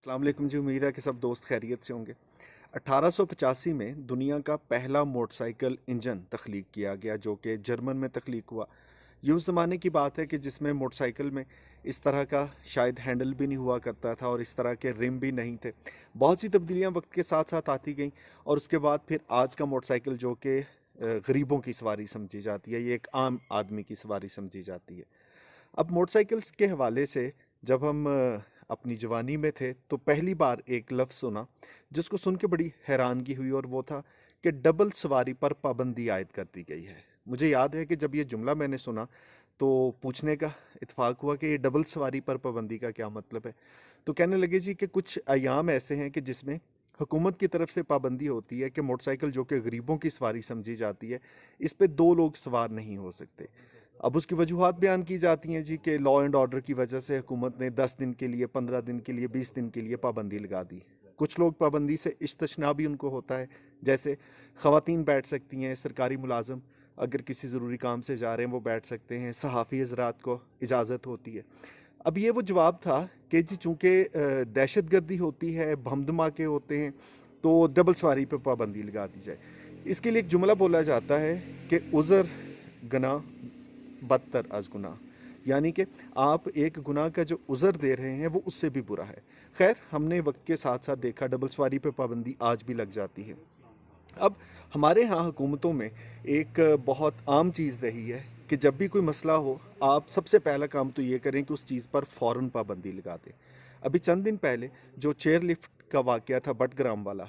अस्सलाम वालेकुम जी। उम्मीद है कि सब दोस्त खैरियत से होंगे। 1885 में दुनिया का पहला मोटरसाइकिल इंजन तख्लीक किया गया जो कि जर्मन में तख्लीक हुआ। ये उस ज़माने की बात है कि जिसमें मोटरसाइकिल में इस तरह का शायद हैंडल भी नहीं हुआ करता था और इस तरह के रिम भी नहीं थे। बहुत सी तब्दीलियाँ वक्त के साथ साथ आती गईं और उसके बाद फिर आज का मोटरसाइकिल जो कि गरीबों की सवारी समझी जाती है, ये एक आम आदमी की सवारी समझी जाती है। अब मोटरसाइकिल्स के हवाले से जब हम अपनी जवानी में थे तो पहली बार एक लफ्ज़ सुना जिसको सुन के बड़ी हैरानगी हुई, और वो था कि डबल सवारी पर पाबंदी आयद कर दी गई है। मुझे याद है कि जब ये जुमला मैंने सुना तो पूछने का इत्फाक हुआ कि ये डबल सवारी पर पाबंदी का क्या मतलब है। तो कहने लगे जी कि कुछ अयाम ऐसे हैं कि जिसमें हुकूमत की तरफ से पाबंदी होती है कि मोटरसाइकिल जो कि गरीबों की सवारी समझी जाती है, इस पे दो लोग सवार नहीं हो सकते। अब उसकी वजूहात बयान की जाती हैं जी कि लॉ एंड ऑर्डर की वजह से हुकूमत ने 10 दिन के लिए, 15 दिन के लिए, 20 दिन के लिए पाबंदी लगा दी। कुछ लोग पाबंदी से इस्तिस्ना भी उनको होता है, जैसे ख़वातीन बैठ सकती हैं, सरकारी मुलाजम अगर किसी ज़रूरी काम से जा रहे हैं वो बैठ सकते हैं, सहाफ़ी हज़रात को इजाज़त होती है। अब ये वो जवाब था कि जी चूँकि दहशत गर्दी होती है, बम धमाके होते हैं, तो डबल सवारी पर पाबंदी लगा दी जाए। इसके लिए एक जुमला बोला जाता है कि उज़र गना बदतर अज गुनाह, यानी कि आप एक गुनाह का जो उज़र दे रहे हैं वो उससे भी बुरा है। खैर, हमने वक्त के साथ साथ देखा डबल सवारी पर पाबंदी आज भी लग जाती है। अब हमारे यहाँ हुकूमतों में एक बहुत आम चीज़ रही है कि जब भी कोई मसला हो, आप सबसे पहला काम तो ये करें कि उस चीज़ पर फ़ौरन पाबंदी लगा दें। अभी चंद दिन पहले जो चेयर लिफ्ट का वाक़या था बटग्राम वाला,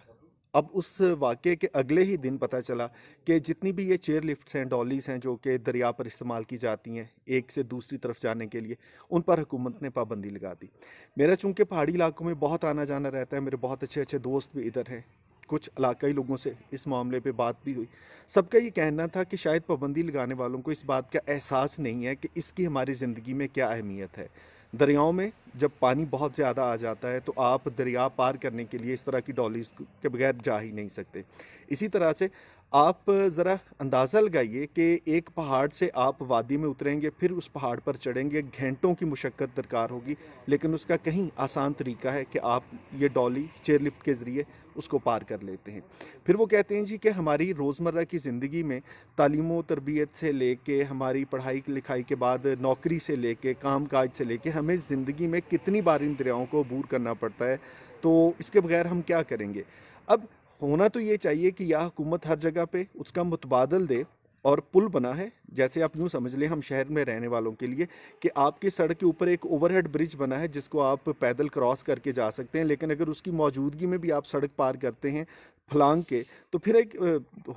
अब उस वाक़ये के अगले ही दिन पता चला कि जितनी भी ये चेयर लिफ्ट्स हैं, डॉलीज़ हैं जो कि दरिया पर इस्तेमाल की जाती हैं एक से दूसरी तरफ जाने के लिए, उन पर हुकूमत ने पाबंदी लगा दी। मेरा चूँकि पहाड़ी इलाकों में बहुत आना जाना रहता है, मेरे बहुत अच्छे अच्छे दोस्त भी इधर हैं, कुछ इलाकाई लोगों से इस मामले पे बात भी हुई। सबका ये कहना था कि शायद पाबंदी लगाने वालों को इस बात का एहसास नहीं है कि इसकी हमारी ज़िंदगी में क्या अहमियत है। दरियाओं में जब पानी बहुत ज़्यादा आ जाता है तो आप दरिया पार करने के लिए इस तरह की डॉलीज़ के बगैर जा ही नहीं सकते। इसी तरह से आप ज़रा अंदाज़ा लगाइए कि एक पहाड़ से आप वादी में उतरेंगे, फिर उस पहाड़ पर चढ़ेंगे, घंटों की मुशक्क़त दरकार होगी, लेकिन उसका कहीं आसान तरीका है कि आप ये डॉली चेयर लिफ्ट के ज़रिए उसको पार कर लेते हैं। फिर वो कहते हैं जी कि हमारी रोज़मर्रा की ज़िंदगी में तालीम तरबियत से लेके, हमारी पढ़ाई लिखाई के बाद नौकरी से लेके, काम काज से लेके, हमें ज़िंदगी में कितनी बार इन दरियाओं को अबूर करना पड़ता है, तो इसके बगैर हम क्या करेंगे। अब होना तो ये चाहिए कि या हुकूमत हर जगह पे उसका मुतबादल दे, और पुल बना है, जैसे आप यूँ समझ लें हम शहर में रहने वालों के लिए कि आपकी सड़क के ऊपर एक ओवरहेड ब्रिज बना है जिसको आप पैदल क्रॉस करके जा सकते हैं, लेकिन अगर उसकी मौजूदगी में भी आप सड़क पार करते हैं फलांग के, तो फिर एक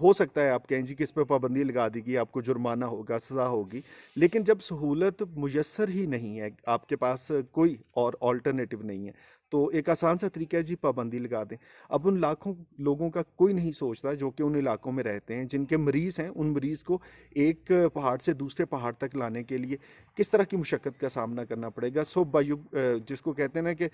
हो सकता है आप कहें जी कि इस पर पाबंदी लगा दी गई, आपको जुर्माना होगा, सज़ा होगी। लेकिन जब सहूलत मुयस्सर ही नहीं है, आपके पास कोई और ऑल्टरनेटिव नहीं है, तो एक आसान सा तरीका है जी पाबंदी लगा दें। अब उन लाखों लोगों का कोई नहीं सोचता जो कि उन इलाकों में रहते हैं, जिनके मरीज़ हैं, उन मरीज़ को एक पहाड़ से दूसरे पहाड़ तक लाने के लिए किस तरह की मुशक्क़त का सामना करना पड़ेगा। सो बायु जिसको कहते हैं ना कि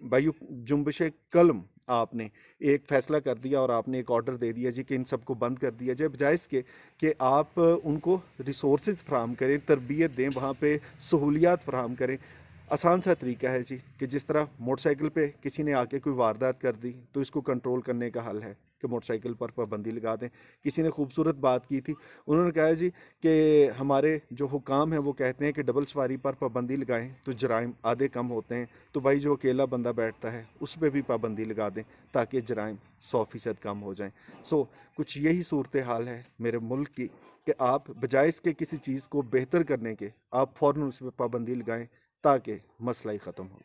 बायु जुम्बिश कलम, आपने एक फ़ैसला कर दिया और आपने एक ऑर्डर दे दिया जी कि इन सबको बंद कर दिया जाए, बजाय इसके कि आप उनको रिसोर्सेज फराहम करें, तरबियत दें, वहाँ पे सहूलियात फराहम करें। आसान सा तरीका है जी कि जिस तरह मोटरसाइकिल पे किसी ने आके कोई वारदात कर दी तो इसको कंट्रोल करने का हल है कि मोटरसाइकिल पर पाबंदी लगा दें। किसी ने खूबसूरत बात की थी, उन्होंने कहा जी कि हमारे जो हुकाम हैं वो कहते हैं कि डबल सवारी पर पाबंदी लगाएं तो जराइम आधे कम होते हैं, तो भाई जो अकेला बंदा बैठता है उस पर भी पाबंदी लगा दें ताकि जराइम 100% कम हो जाएं। सो कुछ यही सूरत हाल है मेरे मुल्क की कि आप बजाय इसके किसी चीज़ को बेहतर करने के, आप फ़ौरन उस पर पाबंदी लगाएं ताकि मसला ही ख़त्म हो।